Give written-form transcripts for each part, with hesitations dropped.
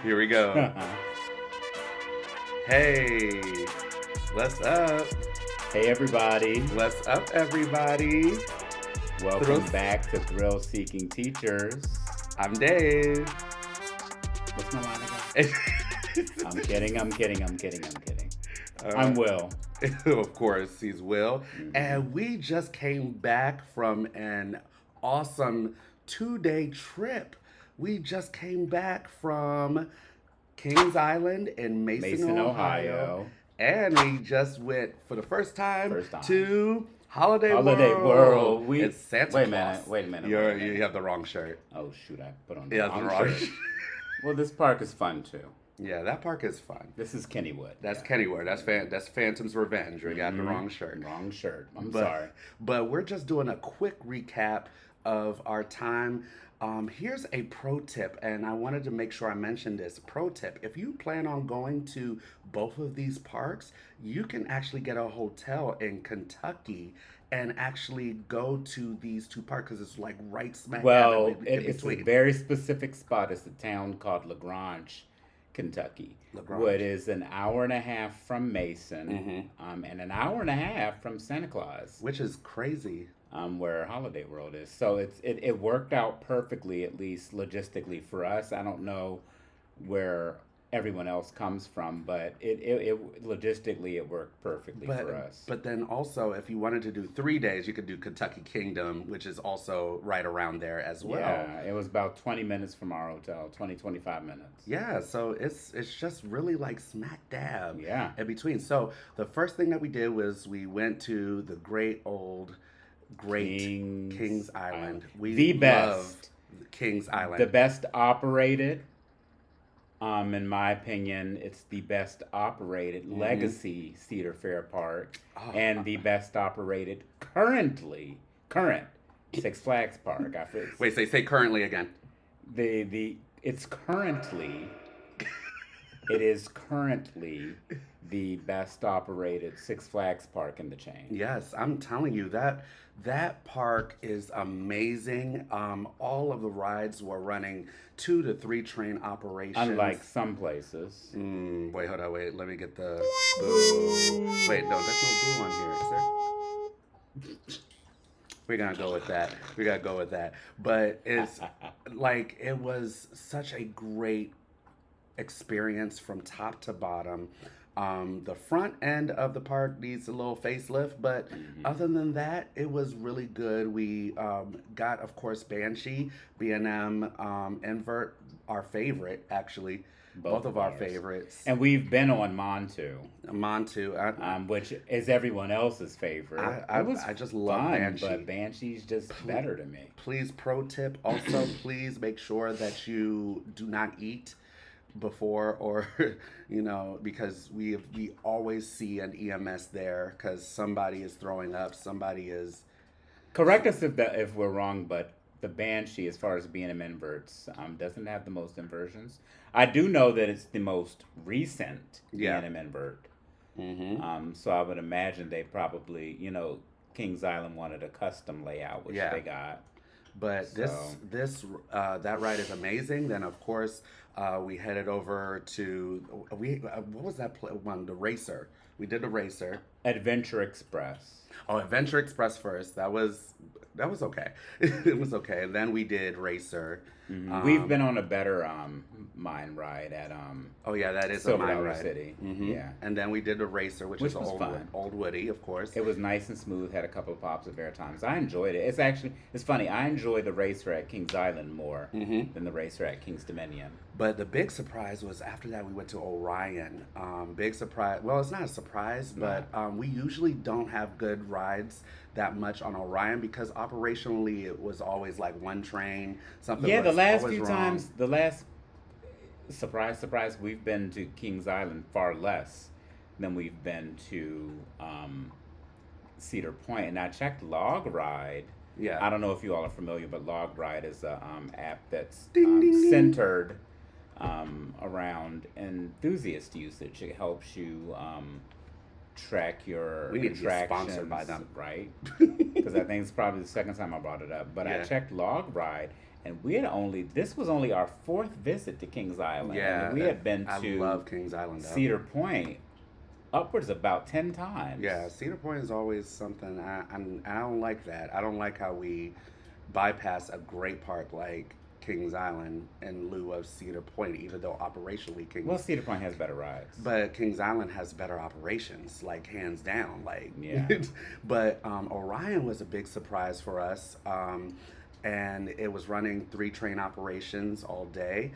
Here we go. Hey, what's up? Hey everybody, What's up, everybody? welcome back to Thrill Seeking Teachers. I'm Dave. What's my line again? I'm kidding. I'm Will. Of course, he's Will. Mhm. And we just came back from an awesome 2-day trip. We just came back from Kings Island in Mason, Ohio. Ohio. And we just went for the first time, First time. to Holiday World. It's Santa Wait a Claus. minute, wait a minute. You have the wrong shirt. Oh shoot, I put on the Yeah, wrong the wrong shirt. shirt. Well, this park is fun too. Yeah, that park is fun. This is Kennywood. That's Kennywood. That's Phantom's Revenge. We got the wrong shirt. Wrong shirt. I'm sorry. But we're just doing a quick recap of our time. Here's a pro tip, and I wanted to make sure I mentioned this. Pro tip: if you plan on going to both of these parks, you can actually get a hotel in Kentucky and actually go to these two parks because it's like right smack Well, dab in it's a between. very specific spot. It's a town called LaGrange, Kentucky. LaGrange. What is an hour and a half from Mason, Mm-hmm. and an hour and a half from Santa Claus, Which is crazy. where Holiday World is. So it worked out perfectly, at least logistically for us. I don't know where everyone else comes from, but it logistically it worked perfectly for us. But then also, if you wanted to do 3 days, you could do Kentucky Kingdom, which is also right around there as well. Yeah, it was about 20 minutes from our hotel, 25 minutes. Yeah, so it's just really like smack dab Yeah. in between. So the first thing that we did was we went to the great Kings Island. We The best. loved Kings Island. The best operated, in my opinion, it's the best operated legacy Cedar Fair Park, Oh, and the best operated current Six Flags Park. Wait, say currently again. It's currently it is currently the best operated Six Flags Park in the chain. Yes, I'm telling you that park is amazing. All of the rides were running 2 to 3 train operations. Unlike some places. Wait, hold on, wait. Let me get the boo. Wait, no, there's no boo on here, is there? We're gonna go with that. We gotta go with that. But it's like it was such a great experience from top to bottom. The front end of the park needs a little facelift, but other than that, it was really good. We got, of course, Banshee, B&M, Invert, our favorite, actually. Both of our ours. favorites. And we've been on Montu, Montu. which is everyone else's favorite. I just love fun, Banshee. but Banshee's just better to me. Please, pro tip, also, please make sure that you do not eat before or because we always see an EMS there because somebody is throwing up, somebody is. Correct us if we're wrong, but the Banshee, as far as B&M inverts, doesn't have the most inversions. I do know that it's the most recent B&M invert. So I would imagine they probably, Kings Island wanted a custom layout, which they got. But that ride is amazing. Then of course we headed over to what was that one? The Racer. We did the Racer. Adventure Express. Oh, Adventure Express first. That was okay. It was okay. And then we did Racer. We've been on a better mine ride at Oh yeah, that is Silver a mine Dollar ride. City. Yeah. And then we did the Racer, which is was fun. old Woody, of course. It was nice and smooth. Had a couple of pops of air times. I enjoyed it. It's funny. I enjoyed the Racer at Kings Island more than the Racer at King's Dominion. But the big surprise was after that we went to Orion. Big surprise. Well, it's not a surprise, but we usually don't have good rides that much on Orion because operationally it was always like one train. Something. Yeah, the was last always few wrong. times, surprise, we've been to Kings Island far less than we've been to Cedar Point. And I checked Log Ride. Yeah. I don't know if you all are familiar, but Log Ride is a app that's Ding, ding, ding. centered around enthusiast usage. It helps you track your We need to get attractions, sponsored by them. right? Because I think it's probably the second time I brought it up. But I Yeah. checked Log Ride, and this was only our fourth visit to Kings Island. Yeah, and we had been I to love Kings Island. Though. Cedar Point upwards of about 10 times. Yeah, Cedar Point is always something. I don't like that. I don't like how we bypass a great park like Kings Island in lieu of Cedar Point, even though operationally Well, Cedar Point has better rides. But Kings Island has better operations, like hands down. Like, Yeah. But Orion was a big surprise for us, and it was running 3 train operations all day.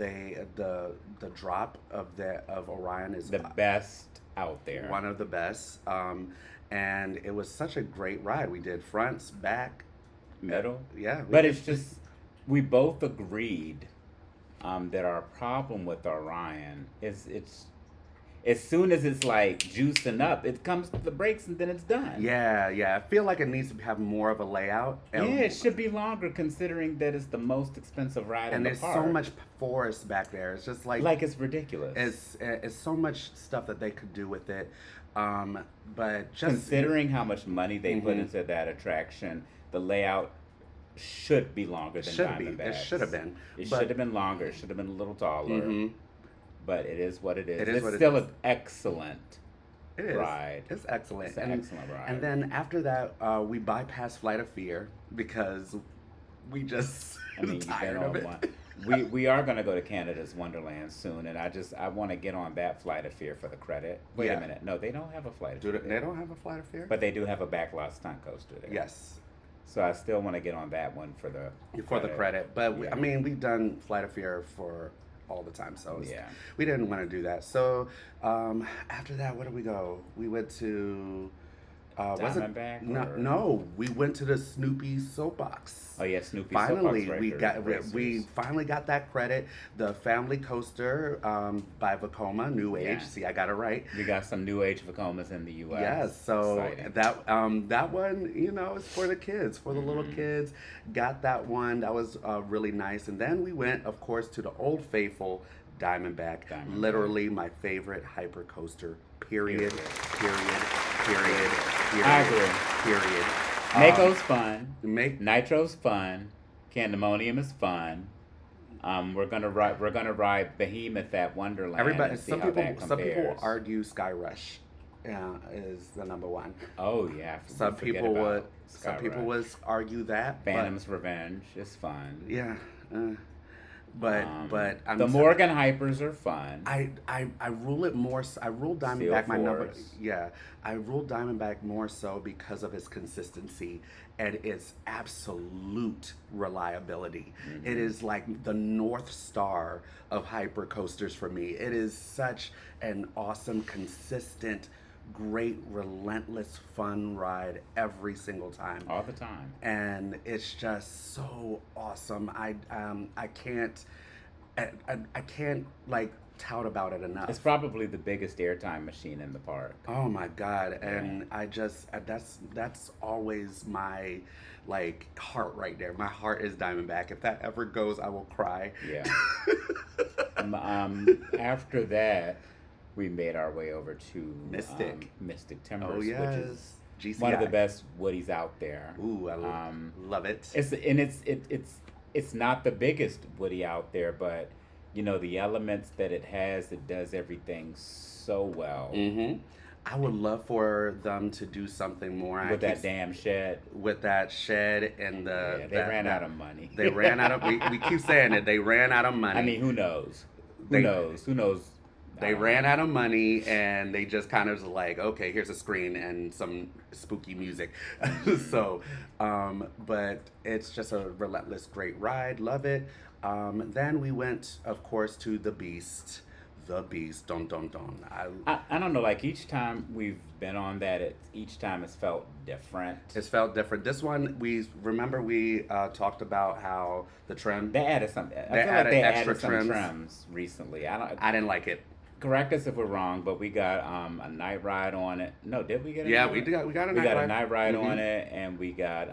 The drop of Orion is The best out there. one of the best, and it was such a great ride. We did fronts, back, Middle. yeah. But it's just, we both agreed that our problem with Orion is it's as soon as it's like juicing up, it comes to the brakes and then it's done. Yeah. I feel like it needs to have more of a layout. Yeah, it should be longer considering that it's the most expensive ride in And the there's park. so much forest back there. It's just like it's ridiculous. it's so much stuff that they could do with it. But just Considering how much money they put Mhm. into that attraction, the layout should be longer than should be. Diamondbacks. It should have been. It But- should have been longer. It should have been a little taller. Mhm. But it is what it is. It is It's what it still is. an excellent It is. ride. It's excellent. It's an excellent ride. And then after that, we bypassed Flight of Fear because we just I mean, you've tired been of on it. one. We are going to go to Canada's Wonderland soon, and I want to get on that Flight of Fear for the credit. Wait Yeah. a minute. No, they don't have a Flight of Do Fear. they don't have a Flight of Fear? But they do have a backlot stunt coaster there. Yes. So I still want to get on that one for the credit. But Yeah. I mean, we've done Flight of Fear for all the time, so Yeah. we didn't want to do that. So after that, where did we go? We went to was it Diamondback or- no? We went to the Snoopy soapbox. Oh yeah, Snoopy. Finally, Soapbox we Racers. finally got that credit. The family coaster by Vekoma, New Age. Yeah. See, I got it right. We got some new age Vekomas in the U.S. Yes, so Exciting. that one, is for the kids, for the little Mm-hmm. kids. Got that one. That was really nice. And then we went, of course, to the Old Faithful Diamondback. Diamondback. Literally my favorite hyper coaster. Period. I agree. Period. Mako's fun. Make Nitro's fun. Candemonium is fun. We're gonna ride Behemoth at Wonderland. everybody. and see Some how that people compares. argue Sky Rush. Is the number one. Oh yeah. Some forget people about would. Some Sky people Rush. would argue that. but- Phantom's Revenge is fun. Yeah. But I'm the Morgan Hypers are fun. I rule it more. I rule Diamondback Steel my number. Force. Yeah, I rule Diamondback more so because of its consistency and its absolute reliability. Mm-hmm. It is like the North Star of hyper coasters for me. It is such an awesome, consistent, great, relentless, fun ride every single time. All the time. And it's just so awesome. I can't like tout about it enough. It's probably the biggest airtime machine in the park. Oh my god! And I just that's always my like heart right there. My heart is Diamondback. If that ever goes, I will cry. Yeah. After that, we made our way over to Mystic Timbers, Oh which yes, is GCI. one of the best Woodies out there. Ooh, I love it. It's not the biggest Woody out there, but the elements that it has, it does everything so well. Mm-hmm. I would love for them to do something more With that damn shed. With that shed and the Yeah, they ran out of money. They ran out of. We keep saying it. They ran out of money. I mean, who knows? They- Who knows? They ran out of money and they just kind of like, okay, here's a screen and some spooky music. So, but it's just a relentless, great ride. Love it. Then we went, of course, to the Beast. The Beast. Dun dun dun. I don't know. Like each time we've been on that, each time it's felt different. It's felt different. This one, we talked about how the trim. They added some. I feel like they added some trims recently. I didn't like it. Correct us if we're wrong, but we got a night ride on it. No, did we get a Yeah, night we ride? got. We got a We night got ride. a night ride Mhm. on it, and we got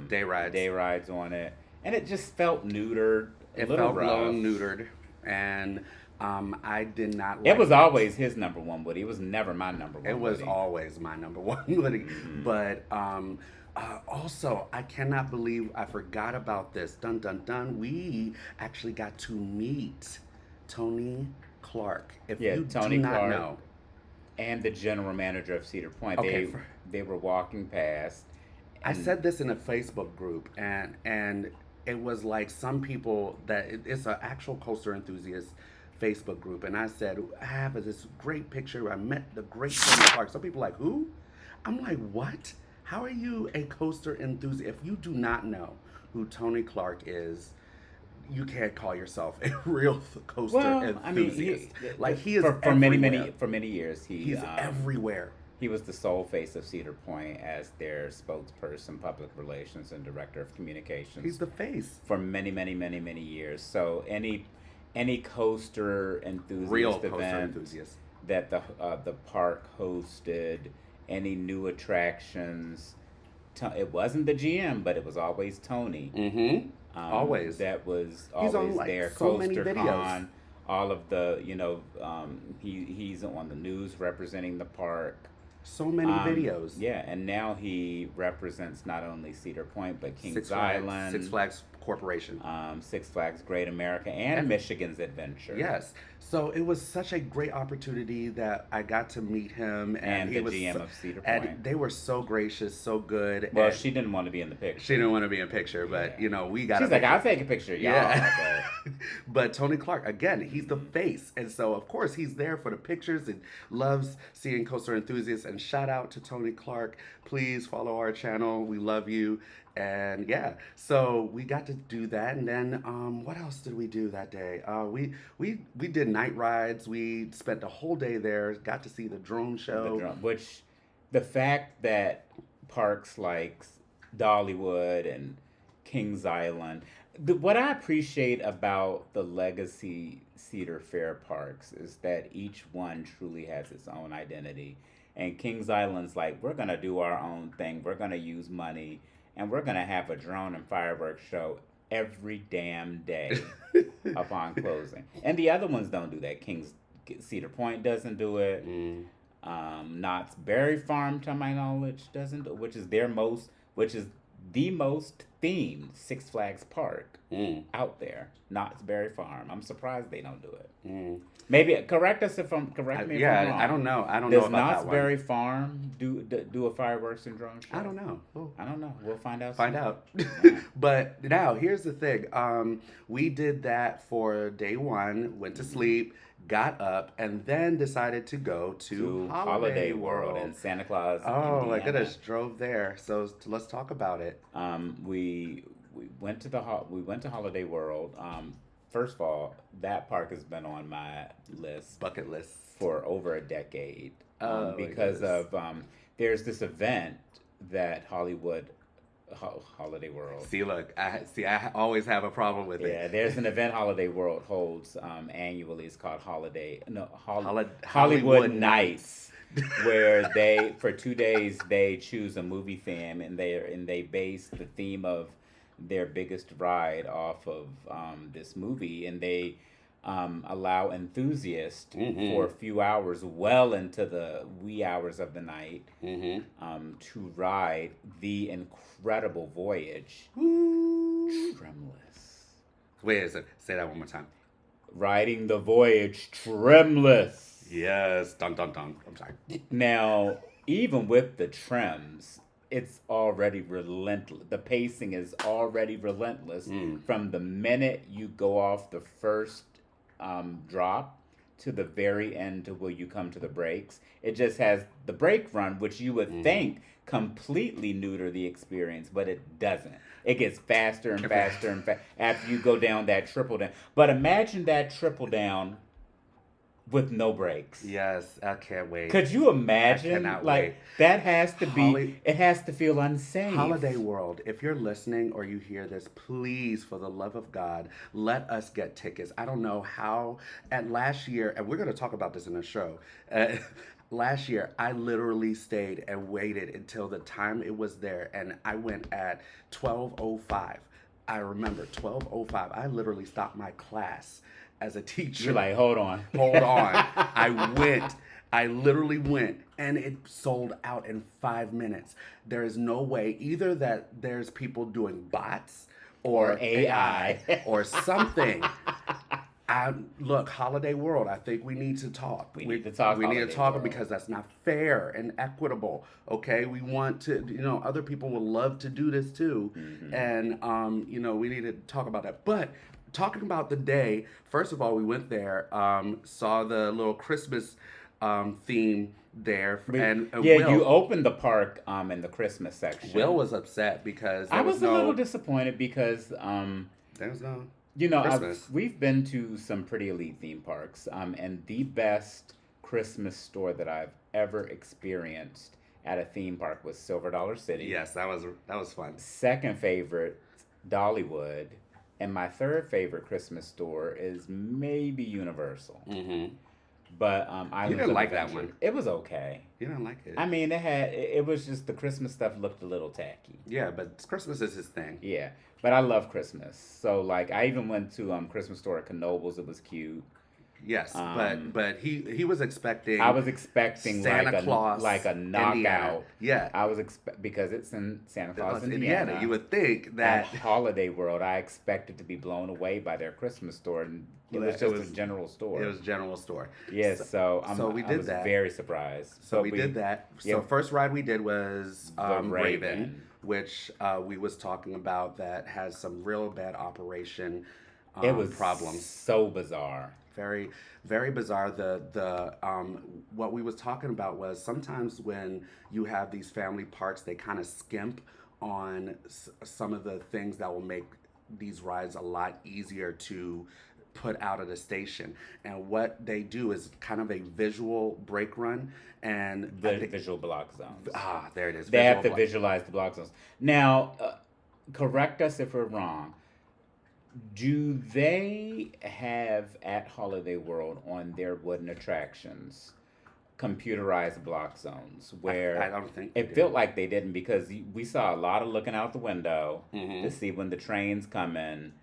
Day rides. Day rides on it, and it just felt neutered. It a little felt rough. low and neutered, and I did not It like was it. always his number one Woody. It was never my number one It was Woody. always my number one Woody. Mm-hmm. But also, I cannot believe I forgot about this. Dun dun dun. We actually got to meet Tony Clark. If Yeah, you do Tony not Clark know, and the general manager of Cedar Point. okay, They were walking past, I and said this in a Facebook group, and it was like some people that it's an actual coaster enthusiast Facebook group, and I said I have this great picture. I met the great Tony Clark. Some people like who? I'm like what? How are you a coaster enthusiast? If you do not know who Tony Clark is, you can't call yourself a real coaster well, I mean, enthusiast. Like he is for many everywhere. for many years He's everywhere. he was the sole face of Cedar Point as their spokesperson, public relations, and director of communications. He's the face. For many years. So any coaster Real enthusiast coaster event enthusiast. that the park hosted, any new attractions, it wasn't the GM, but it was always Tony. Mm-hmm. Always. That was He's always on like there. so many Coaster videos. Con, all of the he's on the news representing the park. So many videos. Yeah, and now he represents not only Cedar Point but Kings Six Flags, Island, Six Flags Corporation. Six Flags Great America, and Michigan's Adventure. Yes. So it was such a great opportunity that I got to meet him, And he the was GM so, of Cedar and Point. they were so gracious, so good. Well, and she didn't want to be in the picture. she didn't want to be in picture, but Yeah. we got. She's like, I'll take a picture, y'all. Yeah. But Tony Clark, again, he's the face. And so, of course, he's there for the pictures and loves seeing coaster enthusiasts. And shout out to Tony Clark. Please follow our channel. We love you. And yeah, so we got to do that. And then what else did we do that day? We did night rides. We spent the whole day there, got to see the drone show. Which the fact that parks like Dollywood and Kings Island, what I appreciate about the legacy Cedar Fair parks is that each one truly has its own identity. And Kings Island's like, we're going to do our own thing. We're going to use money. And we're going to have a drone and fireworks show every damn day upon closing. And the other ones don't do that. Cedar Point doesn't do it. Mm. Knott's Berry Farm, to my knowledge, doesn't do it, which is the most themed Six Flags park out there. Knott's Berry Farm. I'm surprised they don't do it. Mm. Maybe correct me if I'm wrong. I don't know. I don't Does know about Knott's that one. Berry Farm do a fireworks and drone show? I don't know. I don't know. We'll find out. Find soon. out. But now here's the thing. We did that for day one, went to sleep, got up, and then decided to go to Holiday World in Santa Claus, Oh Indiana. my goodness, drove there. So let's talk about it. We went to Holiday World. First of all, that park has been on my list Bucket list. for over a decade Oh, my because goodness. of there's this event that Holiday World. See, look, I always have a problem with Yeah, it. there's an event Holiday World holds annually. It's called Hollywood Hollywood Nights, where they for 2 days they choose a movie theme and they base the theme of their biggest ride off of this movie, and they allow enthusiasts for a few hours, well into the wee hours of the night, to ride the incredible voyage, trimless. Wait a second. Say that one more time. Riding the voyage trimless. Yes. Dun dun dun. I'm sorry. Now, even with the trims, it's already relentless. The pacing is already relentless from the minute you go off the first drop to the very end to where you come to the brakes. It just has the brake run, which you would think completely neuter the experience, but it doesn't. It gets faster and faster and faster after you go down that triple down. But imagine that triple down with no brakes. Yes, I can't wait. Could you imagine? I cannot Like wait. that has to be. It has to feel unsafe. Holiday World, if you're listening or you hear this, please, for the love of God, let us get tickets. I don't know how. At last year, and we're going to talk about this in the show. Last year, I literally stayed and waited until the time it was there, and I went at 12:05. I remember 12:05. I literally stopped my class as a teacher. You're like, hold on. Hold on. I literally went, and it sold out in 5 minutes. There is no way either that there's people doing bots or AI or something. Look, Holiday World, I think we need to talk. We need to talk. We need to Holiday talk World. because that's not fair and equitable. Okay, we want to, other people will love to do this too, and we need to talk about that. But talking about the day, first of all, we went there, saw the little Christmas theme there, and yeah, you opened the park in the Christmas section. Will was upset because I was a little disappointed because there was no. We've been to some pretty elite theme parks, and the best Christmas store that I've ever experienced at a theme park was Silver Dollar City. Yes, that was fun. Second favorite, Dollywood, and my third favorite Christmas store is maybe Universal. Mm-hmm. But you didn't like that one. It was okay. You didn't like it. I mean, it was just the Christmas stuff looked a little tacky. Yeah, but Christmas is his thing. Yeah, but I love Christmas. So like, I even went to Christmas store at Knoebels. It was cute. Yes, but he was expecting. I was expecting Santa Claus, like a knockout. Indiana. Yeah, I was because it's in Santa Claus, Indiana. You would think that at Holiday World, I expected to be blown away by their Christmas store, and it was just a general store. It was a general store. Yes, so we did that. Very surprised. So we did that. Yeah. So first ride we did was the Raven, which we was talking about that has some real bad operation. It was problems. So bizarre. Very, very bizarre. The what we was talking about was sometimes when you have these family parks, they kind of skimp on some of the things that will make these rides a lot easier to put out of the station. And what they do is kind of a visual brake run and visual block zones. There it is. They have to visualize the block zones. Now, correct us if we're wrong. Do they have at Holiday World on their wooden attractions computerized block zones where I don't think it felt like they didn't, because we saw a lot of looking out the window to see when the trains come in.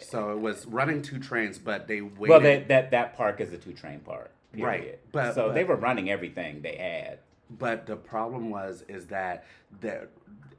So it was running 2 trains, but they waited. Well, that park is a 2-train park, period. Right? But they were running everything they had. But the problem is that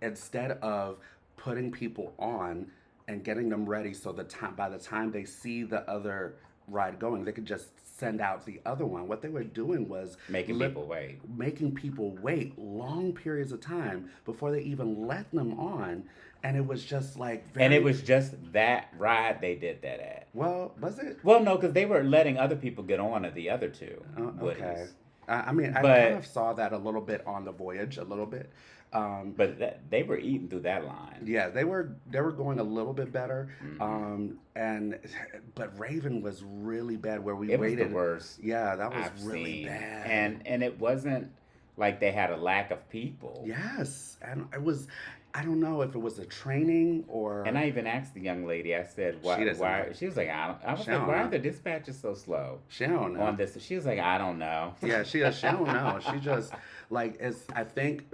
instead of putting people on and getting them ready, so by the time they see the other ride going, they could just send out the other one. What they were doing was making people wait long periods of time before they even let them on, and it was just like and it was just that ride they did that at. Well, was it? Well, no, because they were letting other people get on at the other two. Okay. I kind of saw that a little bit on the Voyage, a little bit. But they were eating through that line. Yeah, they were going a little bit better. But Raven was really bad where we waited. It was the worst. Yeah, that was really bad. And it wasn't like they had a lack of people. Yes, and it was. I don't know if it was the training or. And I even asked the young lady. I said, "Why?" She was like, "I was like, why are the dispatches so slow?" She don't know. On this, she was like, "I don't know." Yeah, she don't know. She just like I think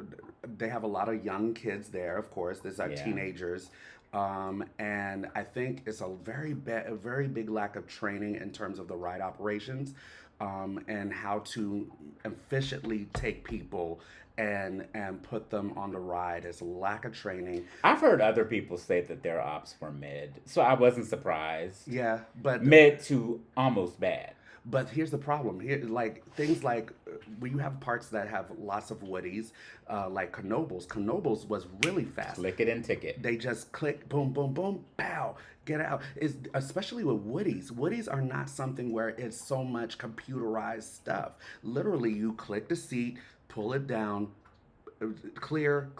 they have a lot of young kids there. Of course, these are teenagers. And I think it's a very big lack of training in terms of the ride operations, and how to efficiently take people and put them on the ride. It's a lack of training. I've heard other people say that their ops were mid, so I wasn't surprised. Yeah, but mid to almost bad. But here's the problem. Here, like things like when you have parks that have lots of woodies, like Knoebels. Knoebels was really fast. Click it and ticket. They just click, boom, boom, boom, pow, get out. Especially with woodies. Woodies are not something where it's so much computerized stuff. Literally, you click the seat, pull it down, clear,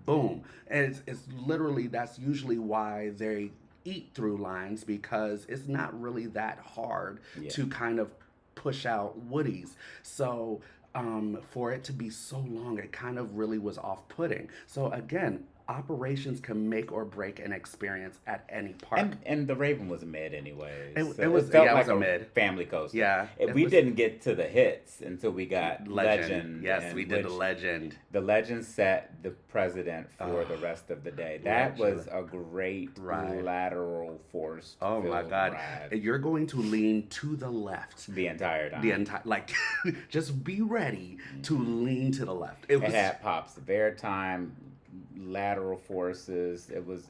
boom, and it's literally, that's usually why they eat through lines, because it's not really that hard to kind of push out woodies. So for it to be so long, it kind of really was off-putting. So again, operations can make or break an experience at any park. And the Raven was a mid anyway. It was, felt yeah, it like was a mid. family coaster. Yeah, We was didn't get to the hits until we got Legend. Yes, we did the Legend. The Legend set the precedent for the rest of the day. That was a great lateral force. Oh my God. Ride. You're going to lean to the left The entire time. Like, just be ready to lean to the left. It had pops of airtime, lateral forces. It was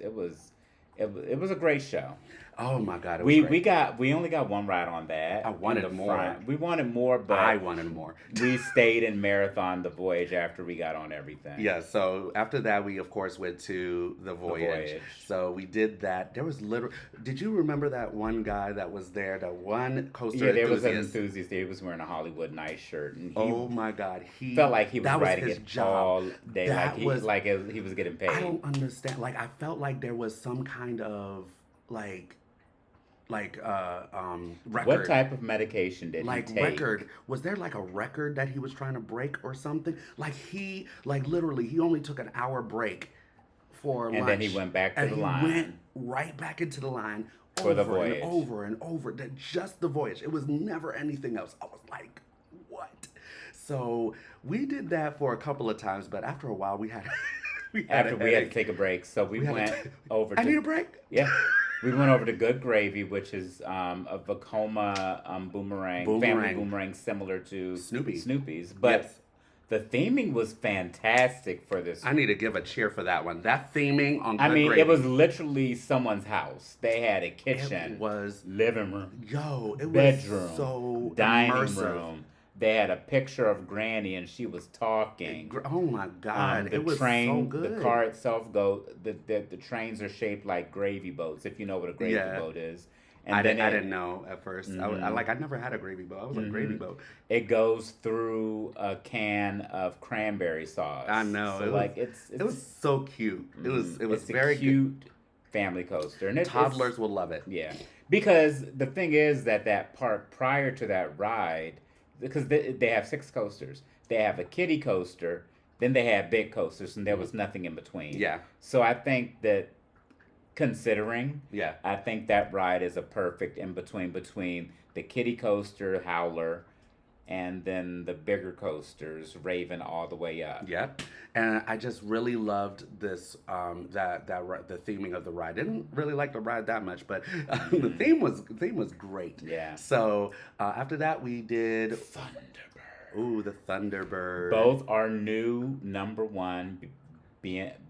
a great show. Oh my God! It was great. We only got one ride on that. I wanted more. Front. We wanted more, but I wanted more. We stayed in marathon the voyage after we got on everything. Yeah. So after that, we of course went to the voyage. So we did that. There was literally. Did you remember that one guy that was there? That one coaster. Yeah, there was an enthusiast. He was wearing a Hollywood Nights shirt, and oh my God, he felt like he was riding his it job. all day. That he was getting paid. I don't understand. Like I felt like there was some kind of record. What type of medication did he take? Record. Was there like a record that he was trying to break or something? Literally, he only took an hour break for lunch. And then he went back to the line. He went right back into the line for the voyage. And over and over. Just the voyage. It was never anything else. I was like, what? So we did that for a couple of times, but after a while we had we had to take a break. So we went over to... I need a break? Yeah. We went over to Good Gravy, which is a Vekoma family boomerang similar to Snoopy's. But the theming was fantastic for this. I need to give a cheer for that one. That theming on Good Gravy. It was literally someone's house. They had a kitchen. It was living room. It bedroom, was so dining immersive. room. They had a picture of Granny and she was talking. Oh my God! It was so good. The car itself the trains are shaped like gravy boats. If you know what a gravy boat is. And I didn't know at first. I never had a gravy boat. I was like, gravy boat. It goes through a can of cranberry sauce. I know. So it was so cute. It was very cute family coaster, and toddlers will love it. Yeah, because the thing is that park prior to that ride, because they have 6 coasters. They have a kiddie coaster, then they have big coasters, and there was nothing in between. Yeah. So I think that I think that ride is a perfect in between the kiddie coaster, Howler, and then the bigger coasters, Raven, all the way up. Yep. And I just really loved this the theming of the ride. Didn't really like the ride that much, but the theme was great. Yeah. So after that we did Thunderbird. Ooh, the Thunderbird. Both are new #1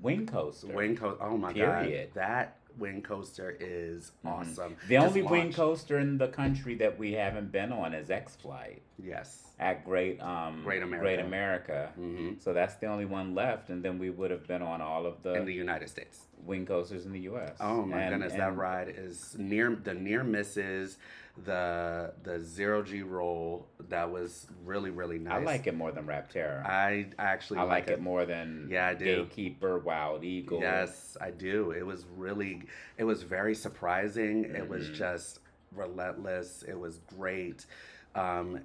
wing coaster. Oh my God. That wing coaster is awesome. The only wing coaster in the country that we haven't been on is X-Flight. Yes. At Great America. Mm-hmm. So that's the only one left, and then we would have been on all of the in the United States wing coasters in the U.S. Oh my goodness, that ride is near misses, the 0G roll. That was really, really nice. I like it more than Rapterra. I actually like it more than I do. Gatekeeper, Wild Eagle. Yes, I do. It was very surprising. It was just relentless. It was great.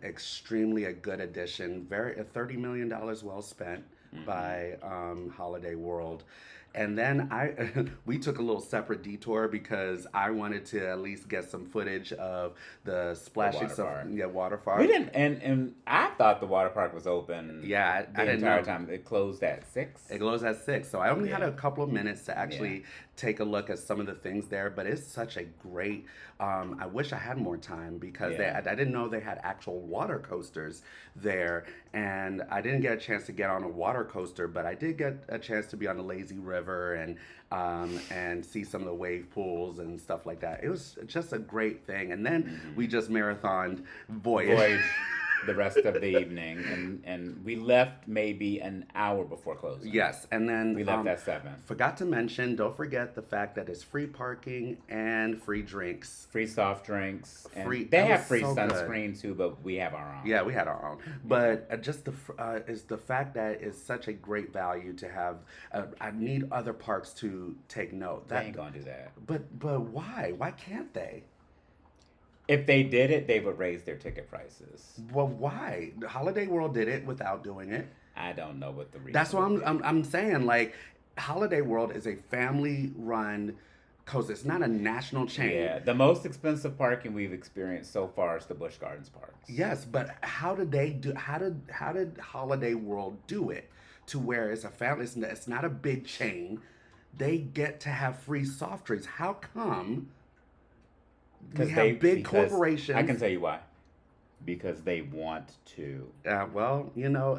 Extremely a good addition. $30 million well spent by Holiday World. And then we took a little separate detour because I wanted to at least get some footage of the splashing water park. We didn't, and I thought the water park was open. Yeah, the entire time. It closed at 6. It closed at 6, so I only had a couple of minutes to actually take a look at some of the things there. But it's such a great. I wish I had more time because I didn't know they had actual water coasters there, and I didn't get a chance to get on a water coaster, but I did get a chance to be on the lazy river and see some of the wave pools and stuff like that. It was just a great thing. And then we just marathoned Voyage. The rest of the evening, and we left maybe an hour before closing. Yes, and then we left at 7. Don't forget the fact that it's free parking and free drinks, free soft drinks. They have free sunscreen too, but we have our own. Yeah, we had our own. But just is the fact that it's such a great value to have. I need other parks to take note. They ain't gonna do that. But why? Why can't they? If they did it, they would raise their ticket prices. Well, why? Holiday World did it without doing it. I don't know what the reason. That's what I'm saying. Like, Holiday World is a family-run coaster. It's not a national chain. Yeah, the most expensive parking we've experienced so far is the Busch Gardens parks. Yes, but how did they do? How did Holiday World do it to where it's a family? It's not a big chain. They get to have free soft drinks. How come we have big corporations? I can tell you why. Because they want to. Well,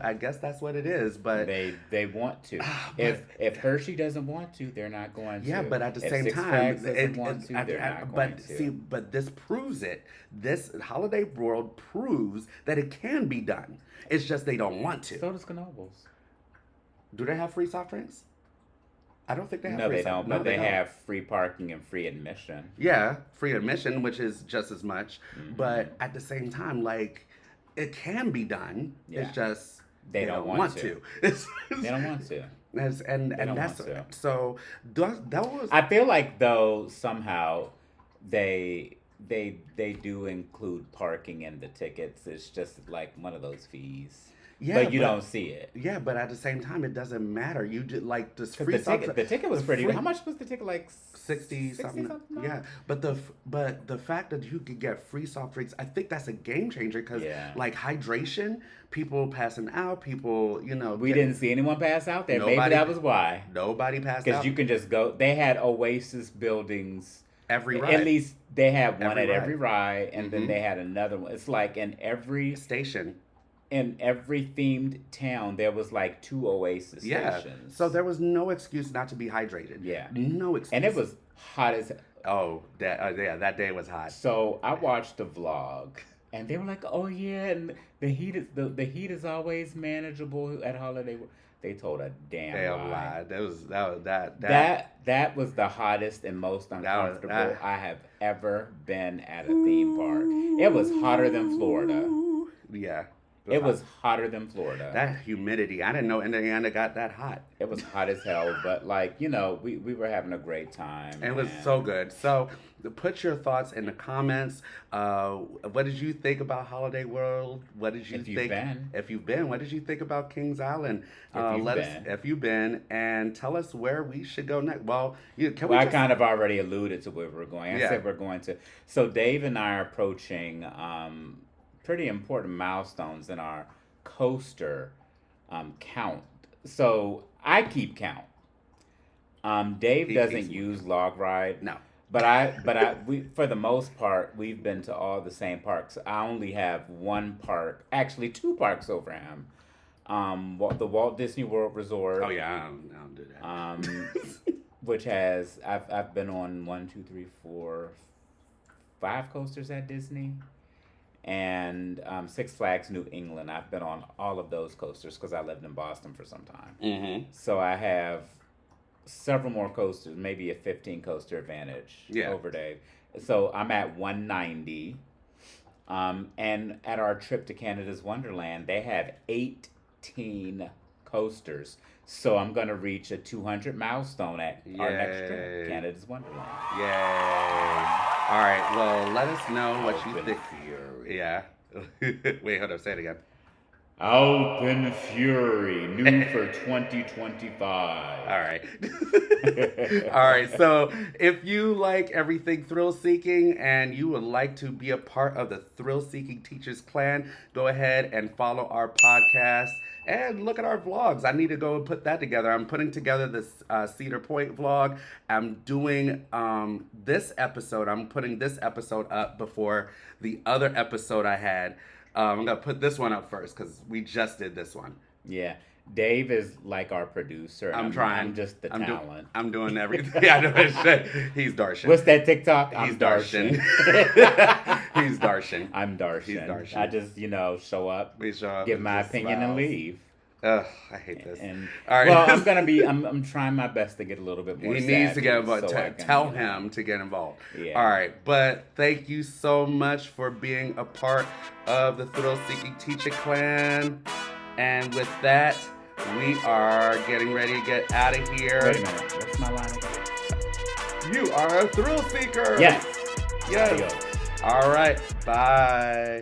I guess that's what it is. But they want to. If Hershey doesn't want to, they're not going to. Yeah, but at the same Six time, Flags doesn't want to, they're not going to. But this proves it. This Holiday World proves that it can be done. It's just they don't want to. So does Knoebels. Do they have free soft drinks? I don't think they have no, free they soft don't, but they don't. have free parking and free admission. Yeah, free admission, which is just as much. Mm-hmm. But at the same time, like, it can be done. Yeah. It's just they don't want to. They don't want to. And that's so that was. I feel like though somehow they do include parking in the tickets. It's just like one of those fees. Yeah, but you don't see it. Yeah, but at the same time, it doesn't matter. You did like this free the ticket was pretty. How much was the ticket? Like 60 something. Yeah, but the fact that you could get free soft drinks, I think that's a game changer because like hydration, people passing out, people we didn't see anyone pass out there. Maybe that was why nobody passed out because you can just go. They had Oasis buildings. Every ride. At least they had one at every ride, and then they had another one. It's like in every station. In every themed town, there was like 2 Oasis stations. So there was no excuse not to be hydrated. Yeah. No excuse. And it was hot as... Oh, that day was hot. So I watched the vlog, and they were like, oh yeah, and the heat is always manageable at Holiday World. They told a damn lie. That was the hottest and most uncomfortable I have ever been at a theme park. It was hotter than Florida. Yeah. It was hotter than Florida. That humidity. I didn't know Indiana got that hot. It was hot as hell, but we were having a great time. It was so good. So put your thoughts in the comments. What did you think about Holiday World? What did you think? If you've been, what did you think about Kings Island? Let us if you've been and tell us where we should go next. Well, I kind of already alluded to where we're going. I said we're going to. So Dave and I are approaching pretty important milestones in our coaster count. So I keep count. Dave doesn't use Log Ride. No. But we for the most part we've been to all the same parks. I only have one park, actually 2 parks over him. The Walt Disney World Resort. Oh yeah, I don't do that. Which has I've been on 1, 2, 3, 4, 5 coasters at Disney. And Six Flags New England. I've been on all of those coasters because I lived in Boston for some time. Mm-hmm. So I have several more coasters, maybe a 15 coaster advantage over Dave. So I'm at 190. And at our trip to Canada's Wonderland, they have 18 coasters. So I'm going to reach a 200 milestone at our next trip, Canada's Wonderland. Yay. All right, well, let us know what you think. Fury. Yeah. Wait, hold up. Say it again. Open Fury, new for 2025. All right. All right, so if you like everything thrill-seeking and you would like to be a part of the Thrill-Seeking Teachers Clan, go ahead and follow our podcast and look at our vlogs. I need to go and put that together. I'm putting together this Cedar Point vlog. I'm doing this episode. I'm putting this episode up before the other episode I had. I'm going to put this one up first because we just did this one. Yeah. Dave is like our producer. I'm trying. I'm just the talent. I'm doing everything. Yeah, I know. He's Darshan. What's that TikTok? He's Darshan. He's Darshan. I'm Darshan. He's Darshan. I just, show up, give my opinion, smiles. And leave. Ugh, I hate this. And, all right. Well, I'm trying my best to get a little bit more. He needs to get involved. Tell him to get involved. Yeah. All right, but thank you so much for being a part of the Thrill Seeking Teacher Clan. And with that, we are getting ready to get out of here. Wait a minute. What's my line again? You are a thrill seeker. Yes. Yes. Adios. All right. Bye.